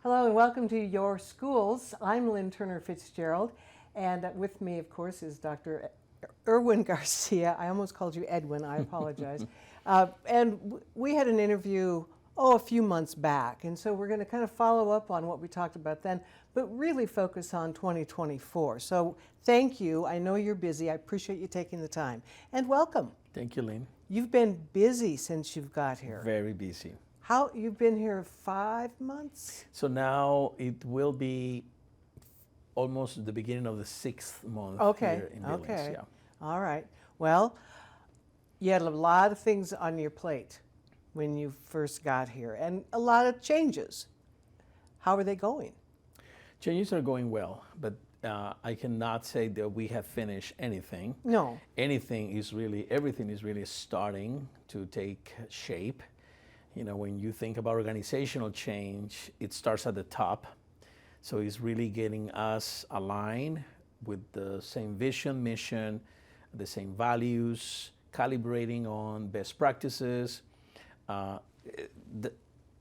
Hello and welcome to Your Schools. I'm Lynne Turner Fitzgerald, and with me, of course, is Dr. Erwin Garcia. I almost called you Edwin, I apologize. And we had an interview, a few months back, and so we're going to kind of follow up on what we talked about then, but really focus on 2024. So thank you. I know you're busy. I appreciate you taking the time. And welcome. Thank you, Lynn. You've been busy since you've got here. Very busy. How, you've been here 5 months? So now it will be almost the beginning of the 6th month here in Billings. Okay. Yeah. All right. Well, you had a lot of things on your plate when you first got here, and a lot of changes. How are they going? Changes are going well, but I cannot say that we have finished anything. No. Everything is really starting to take shape. You know, when you think about organizational change, it starts at the top. So it's really getting us aligned with the same vision, mission, the same values, calibrating on best practices,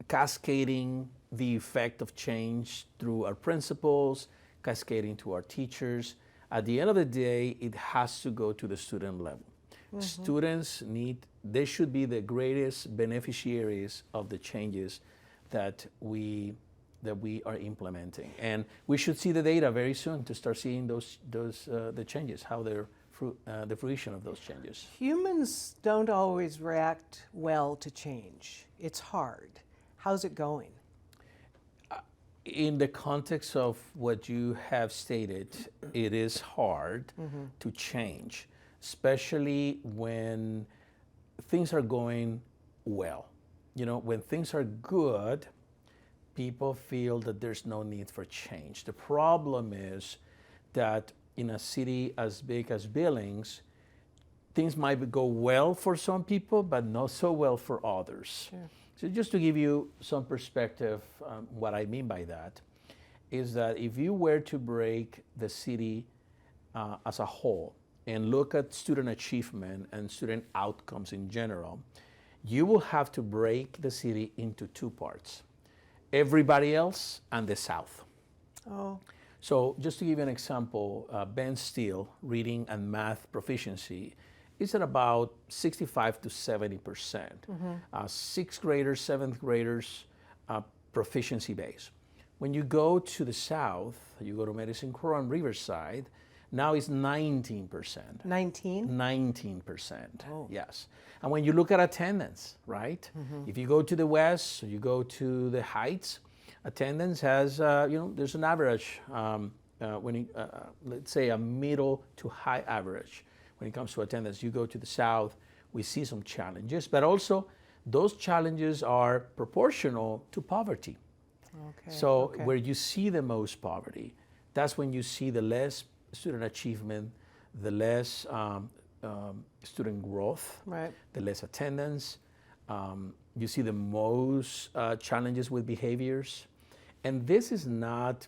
cascading the effect of change through our principals, cascading to our teachers. At the end of the day, it has to go to the student level. Mm-hmm. Students they should be the greatest beneficiaries of the changes that we are implementing. And we should see the data very soon to start seeing the changes, how they're the fruition of those changes. Humans don't always react well to change. It's hard. How's it going? In the context of what you have stated, it is hard to change, especially when things are going well. You know, when things are good, people feel that there's no need for change. The problem is that in a city as big as Billings, things might go well for some people, but not so well for others. Sure. So just to give you some perspective, what I mean by that is that if you were to break the city as a whole and look at student achievement and student outcomes in general, you will have to break the city into 2 parts: everybody else and the South. Oh. So just to give you an example, Ben Steele reading and math proficiency is at about 65 to 70%. 6th graders, 7th graders, proficiency base. When you go to the South, you go to Medicine Crow and Riverside, now it's 19%. 19? 19%, oh. Yes. And when you look at attendance, right? If you go to the West, or you go to the Heights, attendance has, there's an average, let's say a middle to high average. When it comes to attendance, you go to the South, we see some challenges, but also those challenges are proportional to poverty. Okay. So where you see the most poverty, that's when you see the less student achievement, the less student growth, right, the less attendance. You see the most challenges with behaviors. And this is not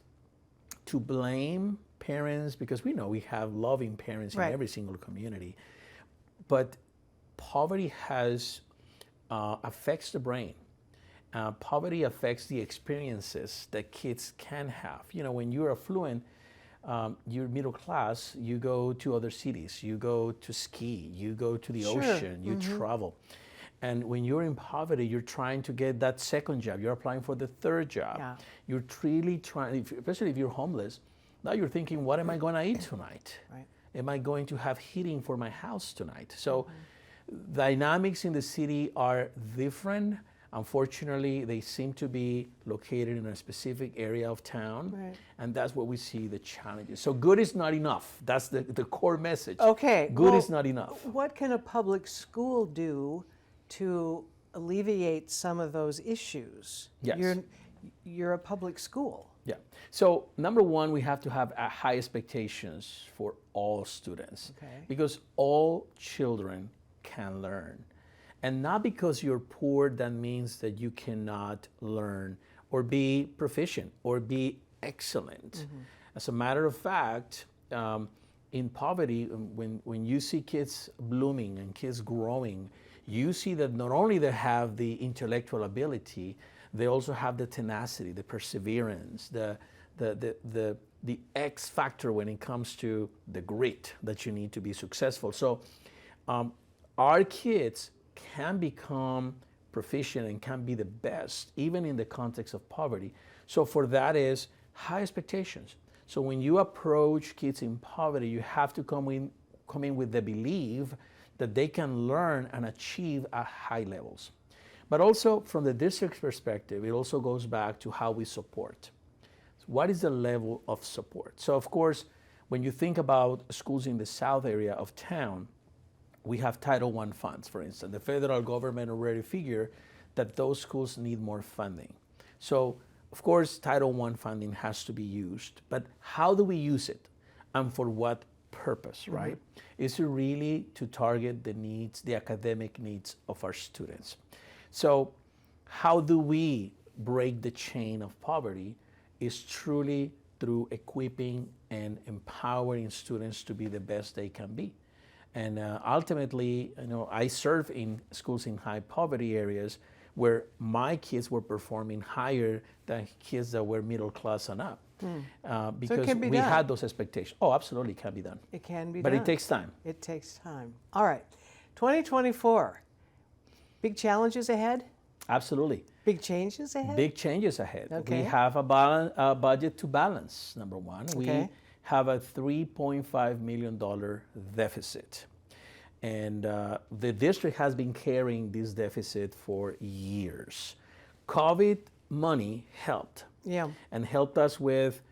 to blame parents, because we know we have loving parents in every single community, but poverty affects the brain. Poverty affects the experiences that kids can have. You know, when you're affluent, you're middle class, you go to other cities, you go to ski, you go to the ocean, you travel. And when you're in poverty, you're trying to get that second job. You're applying for the third job. Yeah. You're really trying, especially if you're homeless, now you're thinking, what am I going to eat tonight? Right. Am I going to have heating for my house tonight? So dynamics in the city are different. Unfortunately, they seem to be located in a specific area of town, and that's where we see the challenges. So good is not enough. That's the core message. Okay. Good is not enough. What can a public school do to alleviate some of those issues? Yes. You're a public school. Yeah. So number one, we have to have high expectations for all students, because all children can learn. And not because you're poor, that means that you cannot learn or be proficient or be excellent. As a matter of fact, in poverty, when you see kids blooming and kids growing, you see that not only they have the intellectual ability, they also have the tenacity, the perseverance, the X factor when it comes to the grit that you need to be successful. So our kids can become proficient and can be the best, even in the context of poverty. So for that is high expectations. So when you approach kids in poverty, you have to come in with the belief that they can learn and achieve at high levels. But also from the district's perspective, it also goes back to how we support. What is the level of support? So of course, when you think about schools in the south area of town, we have Title I funds, for instance. The federal government already figured that those schools need more funding. So of course, Title I funding has to be used, but how do we use it and for what purpose, right? Is it really to target the needs, the academic needs of our students? So how do we break the chain of poverty is truly through equipping and empowering students to be the best they can be. And ultimately, I serve in schools in high poverty areas where my kids were performing higher than kids that were middle class and up. Because so it can be we done. had those expectations. Oh, absolutely, it can be done. It can be but done. It takes time. It takes time. All right. 2024. Big challenges ahead? Absolutely. Big changes ahead? Big changes ahead. Okay. We have a budget to balance, number one. Okay. We have a $3.5 million deficit. And the district has been carrying this deficit for years. COVID money helped. Yeah. And helped us with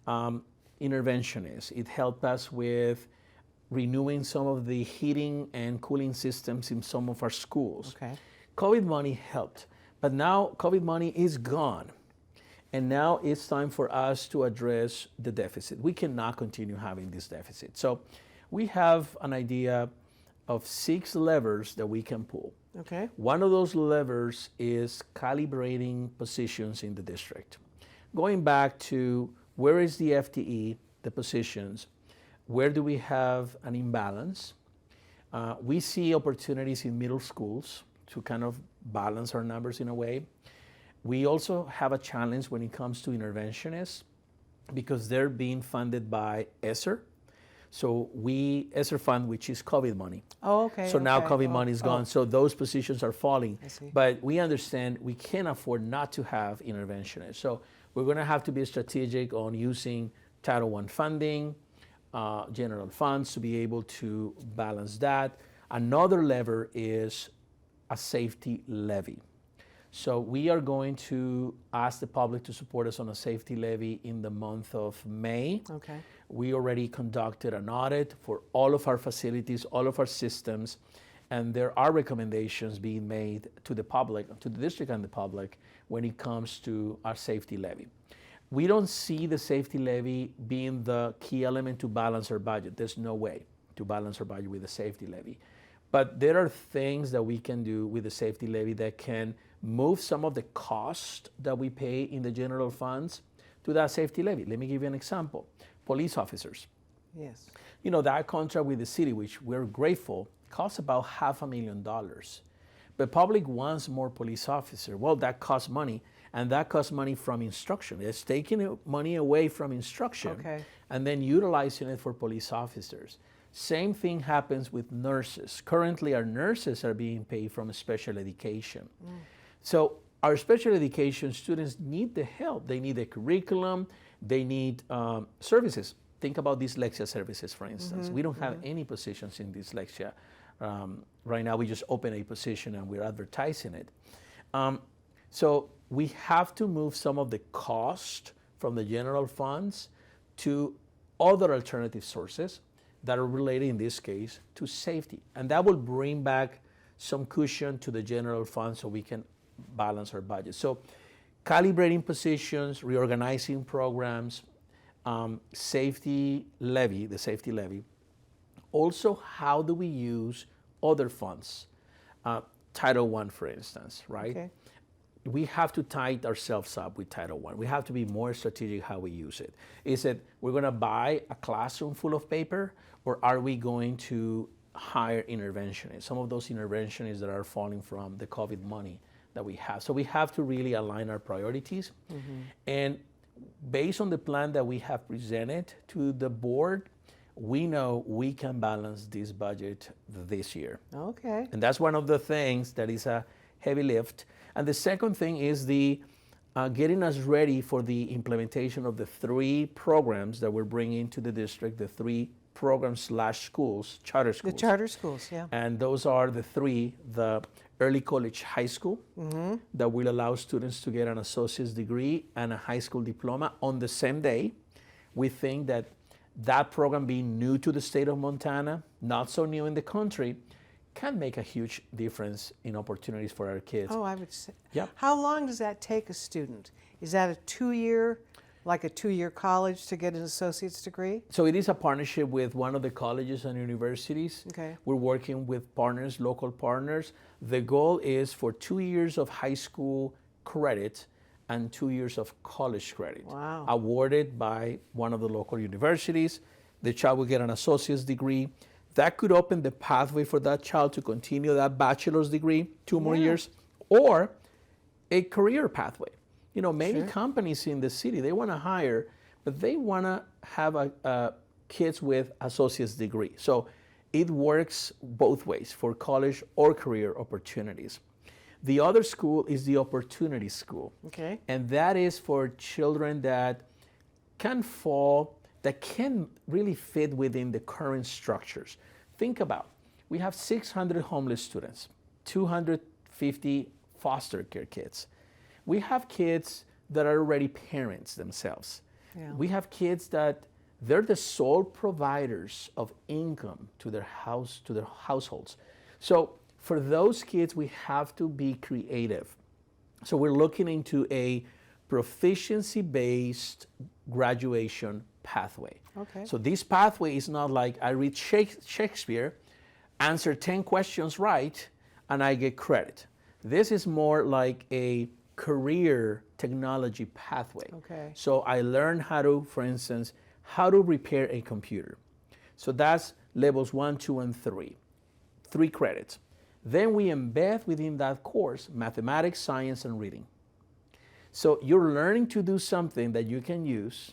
interventionists. It helped us with renewing some of the heating and cooling systems in some of our schools. Okay. COVID money helped. But now COVID money is gone. And now it's time for us to address the deficit. We cannot continue having this deficit. So we have an idea of 6 levers that we can pull. Okay. One of those levers is calibrating positions in the district. Going back to where is the FTE, the positions, where do we have an imbalance? We see opportunities in middle schools to kind of balance our numbers in a way. We also have a challenge when it comes to interventionists because they're being funded by ESSER. So ESSER fund, which is COVID money. Oh, okay. So now okay. COVID money is gone, so those positions are falling. I see. But we understand we can't afford not to have interventionists. So we're going to have to be strategic on using Title I funding, general funds to be able to balance that. Another lever is a safety levy. So we are going to ask the public to support us on a safety levy in the month of May. Okay. We already conducted an audit for all of our facilities, all of our systems, and there are recommendations being made to the public, to the district and the public when it comes to our safety levy. We don't see the safety levy being the key element to balance our budget. There's no way to balance our budget with a safety levy. But there are things that we can do with the safety levy that can move some of the cost that we pay in the general funds to that safety levy. Let me give you an example. Police officers. Yes. That contract with the city, which we're grateful, costs about $500,000. But public wants more police officers. Well, that costs money, and that costs money from instruction. It's taking money away from instruction and then utilizing it for police officers. Same thing happens with nurses. Currently, our nurses are being paid from special education. So our special education students need the help. They need the curriculum. They need services. Think about dyslexia services, for instance. We don't have any positions in dyslexia. Right now, we just open a position and we're advertising it. So we have to move some of the cost from the general funds to other alternative sources that are related, in this case, to safety. And that will bring back some cushion to the general fund so we can balance our budget. So calibrating positions, reorganizing programs, safety levy, the safety levy. Also, how do we use other funds? Title I, for instance, right? Okay. We have to tie ourselves up with Title I. We have to be more strategic how we use it. Is it we're going to buy a classroom full of paper, or are we going to hire interventionists, some of those interventionists that are falling from the COVID money that we have. So we have to really align our priorities. And based on the plan that we have presented to the board, we know we can balance this budget this year. Okay. And that's one of the things that is a heavy lift. And the second thing is the getting us ready for the implementation of the 3 programs that we're bringing to the district, the 3 programs/schools, charter schools. The charter schools, yeah. And those are the 3, the early college high school that will allow students to get an associate's degree and a high school diploma on the same day. We think that that program, being new to the state of Montana, not so new in the country, can make a huge difference in opportunities for our kids. Oh, I would say. Yep. How long does that take a student? Is that a 2-year, like a 2-year college to get an associate's degree? So it is a partnership with one of the colleges and universities. Okay. We're working with partners, local partners. The goal is for 2 years of high school credit and 2 years of college credit. Wow. Awarded by one of the local universities. The child will get an associate's degree. That could open the pathway for that child to continue that bachelor's degree 2 more years, or a career pathway. You know, many companies in the city, they want to hire, but they want to have kids with associate's degree. So it works both ways for college or career opportunities. The other school is the Opportunity School. Okay. And that is for children that can really fit within the current structures. Think about, we have 600 homeless students, 250 foster care kids. We have kids that are already parents themselves. Yeah. We have kids that they're the sole providers of income to their households. So for those kids, we have to be creative. So we're looking into a proficiency-based graduation pathway. Okay. So this pathway is not like I read Shakespeare, answer 10 questions right, and I get credit. This is more like a career technology pathway. Okay. So I learn how to, for instance, how to repair a computer. So that's levels 1, 2, and 3. 3 credits. Then we embed within that course mathematics, science, and reading. So you're learning to do something that you can use,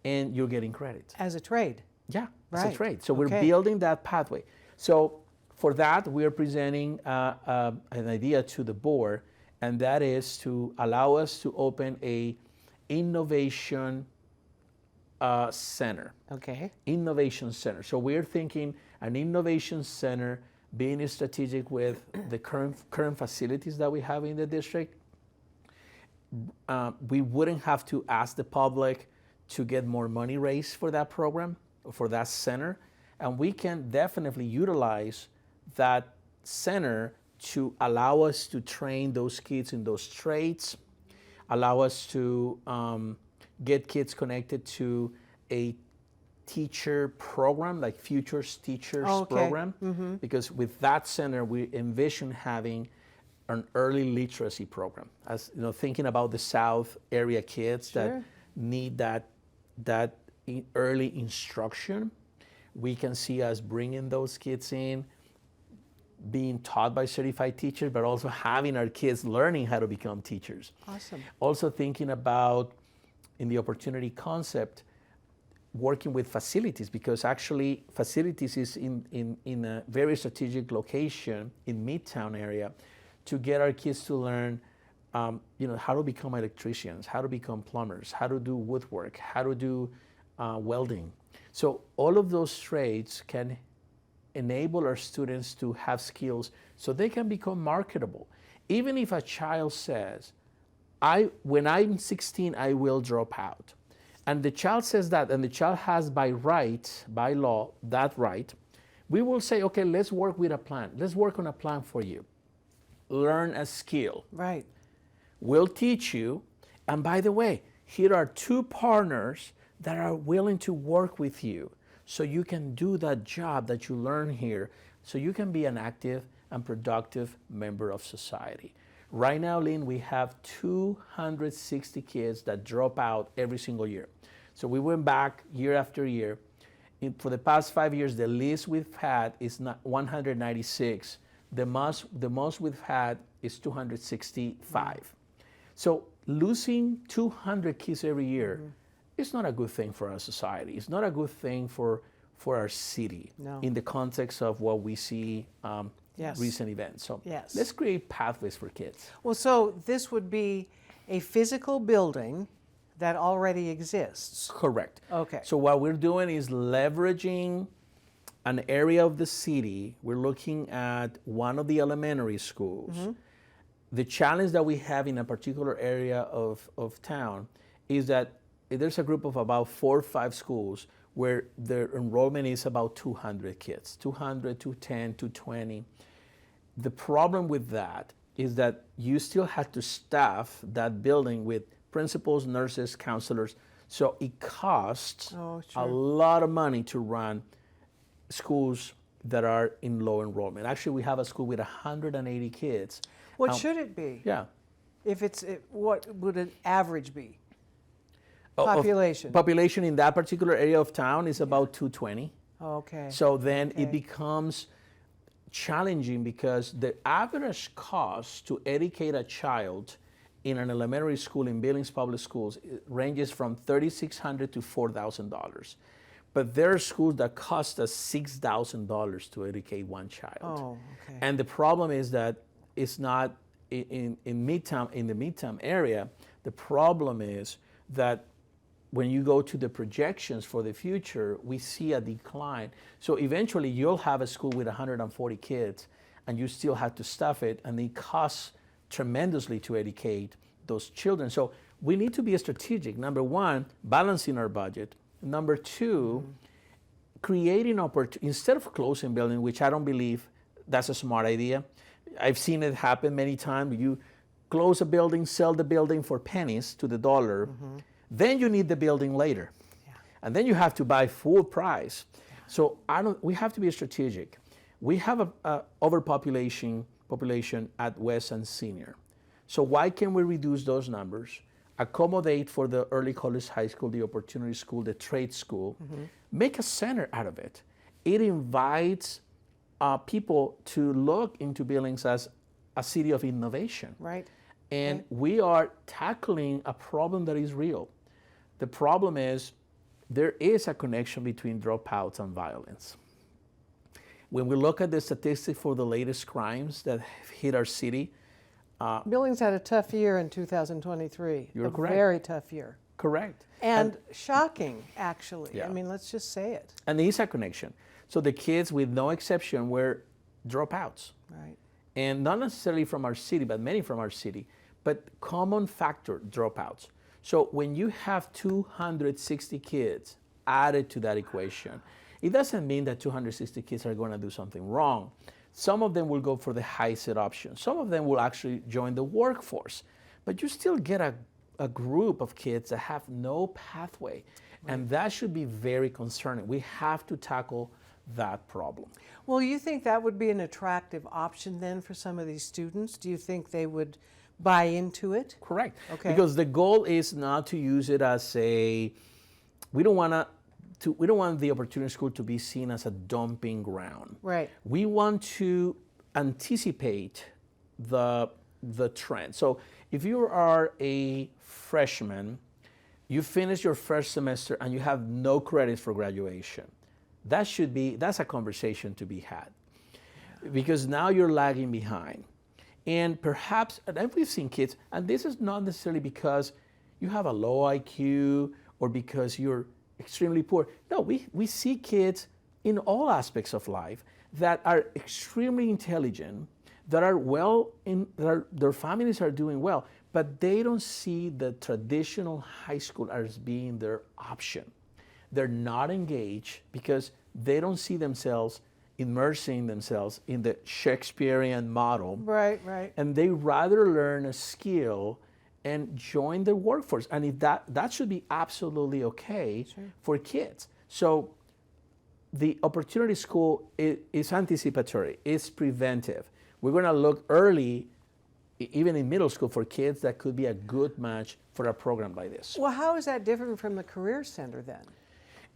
and you're getting credit. As a trade. Yeah, Right. it's a trade. So we're building that pathway. So for that, we are presenting an idea to the board, and that is to allow us to open a innovation center. Okay. Innovation center. So we're thinking an innovation center, being strategic with the current facilities that we have in the district. We wouldn't have to ask the public to get more money raised for that program, for that center. And we can definitely utilize that center to allow us to train those kids in those trades, allow us to get kids connected to a teacher program, like Futures Teachers program, because with that center, we envision having an early literacy program. As you know, thinking about the South area kids that need that early instruction, we can see us bringing those kids in, being taught by certified teachers, but also having our kids learning how to become teachers. Awesome. Also thinking about, in the opportunity concept, working with facilities, because actually facilities is in a very strategic location in Midtown area to get our kids to learn how to become electricians, how to become plumbers, how to do woodwork, how to do welding. So all of those trades can enable our students to have skills so they can become marketable. Even if a child says, when I'm 16, I will drop out. And the child says that, and the child has by law, that right, we will say, okay, let's work with a plan. Let's work on a plan for you. Learn a skill. Right. We'll teach you. And by the way, here are 2 partners that are willing to work with you so you can do that job that you learn here, so you can be an active and productive member of society. Right now, Lynn, we have 260 kids that drop out every single year. So we went back year after year. for the past 5 years, the least we've had is not 196. The most we've had is 265. So losing 200 kids every year is not a good thing for our society. It's not a good thing for our city in the context of what we see recent events. So let's create pathways for kids. Well, so this would be a physical building that already exists. Correct. Okay. So what we're doing is leveraging an area of the city. We're looking at one of the elementary schools. The challenge that we have in a particular area of town is that there's a group of about 4 or 5 schools where their enrollment is about 200 kids, 200, 210, 220. The problem with that is that you still have to staff that building with principals, nurses, counselors. So it costs a lot of money to run schools that are in low enrollment. Actually, we have a school with 180 kids. What should it be? Yeah. What would an average be? Population. Population in that particular area of town is about 220. Okay. So then it becomes challenging because the average cost to educate a child in an elementary school in Billings Public Schools ranges from $3,600 to $4,000. But there are schools that cost us $6,000 to educate one child. Oh, okay. And the problem is that it's not in the Midtown area. The problem is that when you go to the projections for the future, we see a decline. So eventually you'll have a school with 140 kids and you still have to staff it, and it costs tremendously to educate those children. So we need to be strategic. Number one, balancing our budget. Number two, creating opportunity. Instead of closing building, which I don't believe that's a smart idea. I've seen it happen many times. You close a building, sell the building for pennies to the dollar. Then you need the building later. And then you have to buy full price. So we have to be strategic. We have a overpopulation at West and Senior. So why can we reduce those numbers, accommodate for the early college, high school, the opportunity school, the trade school, make a center out of it. It invites people to look into Billings as a city of innovation. Right. And we are tackling a problem that is real. The problem is there is a connection between dropouts and violence. When we look at the statistics for the latest crimes that have hit our city, Billings had a tough year in 2023. You're correct. A very tough year. Correct. And shocking, actually. Yeah. I mean, let's just say it. And there is a connection. So the kids, with no exception, were dropouts. Right. And not necessarily from our city, but many from our city. But common factor, dropouts. So when you have 260 kids added to that equation, it doesn't mean that 260 kids are going to do something wrong. Some of them will go for the high-set option. Some of them will actually join the workforce. But you still get a group of kids that have no pathway. Right. And that should be very concerning. We have to tackle that problem. Well, you think that would be an attractive option then for some of these students? Do you think they would buy into it? Correct. Okay. Because the goal is not to use it as we don't want the opportunity school to be seen as a dumping ground. Right. We want to anticipate the trend. So if you are a freshman, you finish your first semester and you have no credits for graduation, that's a conversation to be had. Because now you're lagging behind. And perhaps, and we've seen kids, and this is not necessarily because you have a low IQ or because you're extremely poor. No, we see kids in all aspects of life that are extremely intelligent, that are their families are doing well, but they don't see the traditional high school as being their option. They're not engaged because they don't see themselves immersing themselves in the Shakespearean model. Right, right. And they rather learn a skill and join the workforce. And if that should be absolutely okay for kids. So the opportunity school is anticipatory, it's preventive. We're going to look early, even in middle school, for kids that could be a good match for a program like this. Well, how is that different from the Career Center then?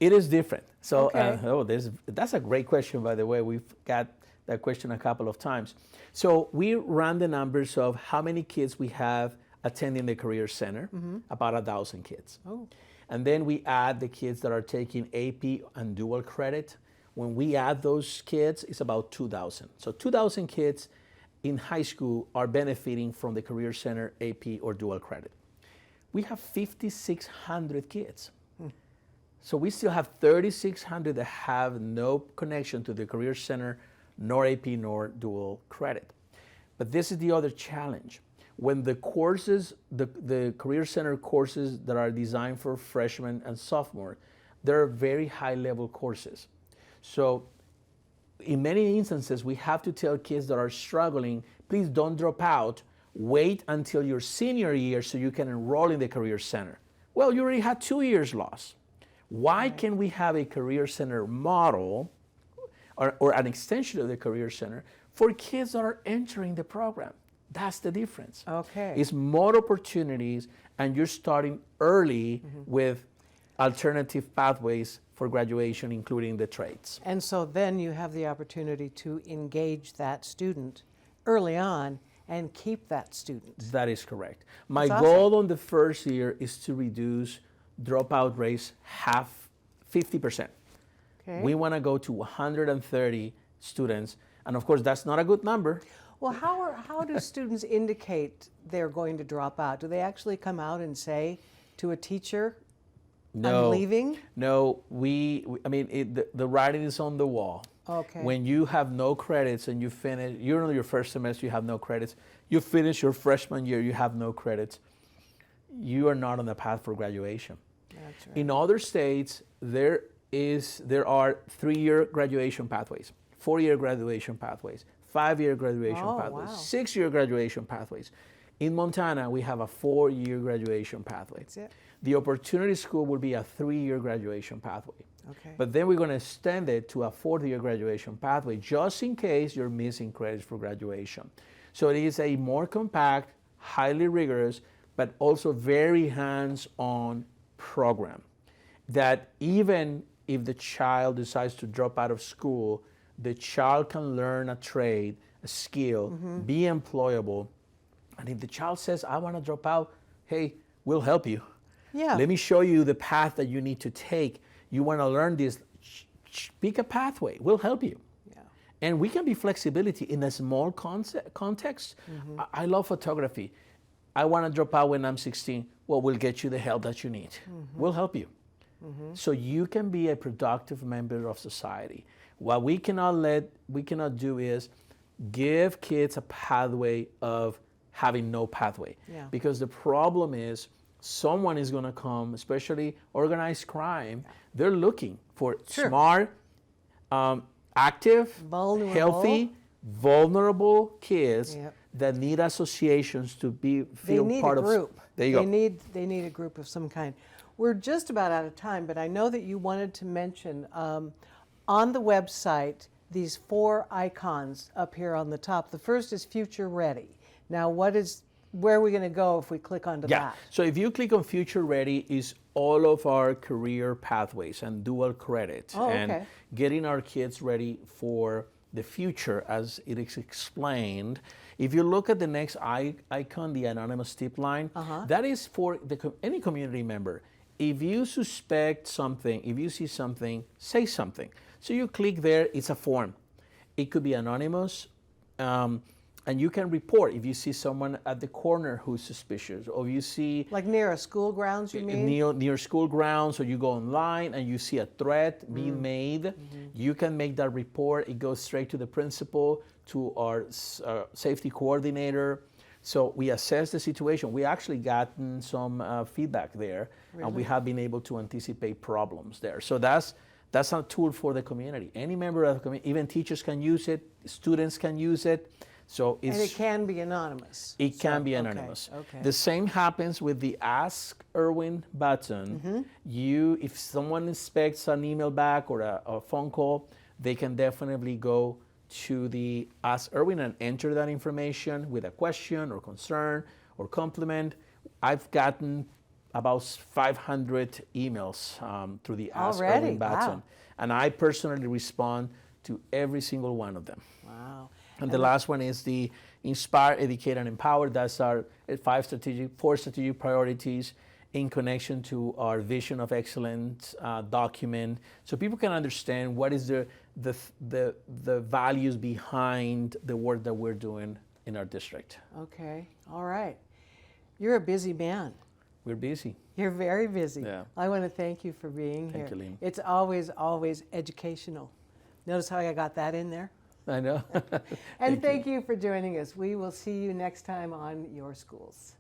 It is different. So, Okay. that's a great question, by the way. We've got that question a couple of times. So we run the numbers of how many kids we have attending the Career Center, about 1,000 kids. Oh. And then we add the kids that are taking AP and dual credit. When we add those kids, it's about 2,000. So 2,000 kids in high school are benefiting from the Career Center AP or dual credit. We have 5,600 kids. So we still have 3,600 that have no connection to the Career Center, nor AP, nor dual credit. But this is the other challenge. When the courses, the Career Center courses that are designed for freshmen and sophomore, they're very high level courses. So in many instances, we have to tell kids that are struggling, please don't drop out, wait until your senior year so you can enroll in the Career Center. Well, you already had 2 years lost. Why can we have a Career Center model or an extension of the Career Center for kids that are entering the program? That's the difference. Okay. It's more opportunities, and you're starting early with alternative pathways for graduation, including the trades. And so then you have the opportunity to engage that student early on and keep that student. That is correct. My That's goal on the first year is to reduce dropout rates 50%. Okay. We want to go to 130 students, and of course that's not a good number. Well, how do students indicate they're going to drop out? Do they actually come out and say to a teacher, I'm leaving? No, the writing is on the wall. Okay. When you have no credits and you finish, you're in your first semester, you have no credits. You finish your freshman year, you have no credits. You are not on the path for graduation. That's right. In other states, there are 3-year graduation pathways, 4-year graduation pathways, 5-year graduation pathways, wow. 6-year graduation pathways. In Montana, we have a 4-year graduation pathway. That's it. The Opportunity School will be a 3-year graduation pathway. Okay. But then we're going to extend it to a 4th-year graduation pathway, just in case you're missing credits for graduation. So it is a more compact, highly rigorous, but also very hands-on program that even if the child decides to drop out of school, the child can learn a trade, a skill, be employable. And if the child says, I want to drop out, hey, we'll help you. Yeah. Let me show you the path that you need to take. You want to learn this, pick a pathway. We'll help you. Yeah. And we can be flexibility in a small context. I love photography. I want to drop out when I'm 16. Well, we'll get you the help that you need. We'll help you. So you can be a productive member of society. What we cannot do is give kids a pathway of having no pathway. Yeah. Because the problem is someone is going to come, especially organized crime, they're looking for smart, active, Vulnerable. healthy, vulnerable kids Yep. that need associations to feel They need part a of. group. There you go. They need a group of some kind. We're just about out of time, but I know that you wanted to mention on the website these 4 icons up here on the top. The first is Future Ready. Now, where are we going to go if we click onto that? So if you click on Future Ready, is all of our career pathways and dual credit and getting our kids ready for the future as it is explained. If you look at the next icon, the anonymous tip line, that is for any community member. If you suspect something, if you see something, say something. So you click there, it's a form. It could be anonymous, and you can report if you see someone at the corner who's suspicious, or you see... Like near a school grounds, you mean? Near school grounds, or you go online and you see a threat being made, you can make that report. It goes straight to the principal, to our safety coordinator. So we assess the situation. We actually gotten some feedback there, and we have been able to anticipate problems there. So that's a tool for the community. Any member of the community, even teachers can use it, students can use it. So and it can be anonymous. It can be anonymous. Okay. The same happens with the Ask Erwin button. If someone expects an email back or a phone call, they can definitely go to the Ask Erwin and enter that information with a question or concern or compliment. I've gotten about 500 emails through the Ask Already? Erwin Batson. Wow. And I personally respond to every single one of them. Wow. And the last one is the Inspire, Educate, and Empower. That's our four strategic priorities in connection to our vision of excellence document, so people can understand what is the values behind the work that we're doing in our district. Okay. All right. You're a busy man. We're busy. You're very busy. Yeah. I want to thank you for being here. Thank you, Lynne. It's always, always educational. Notice how I got that in there? I know. And thank you for joining us. We will see you next time on Your Schools.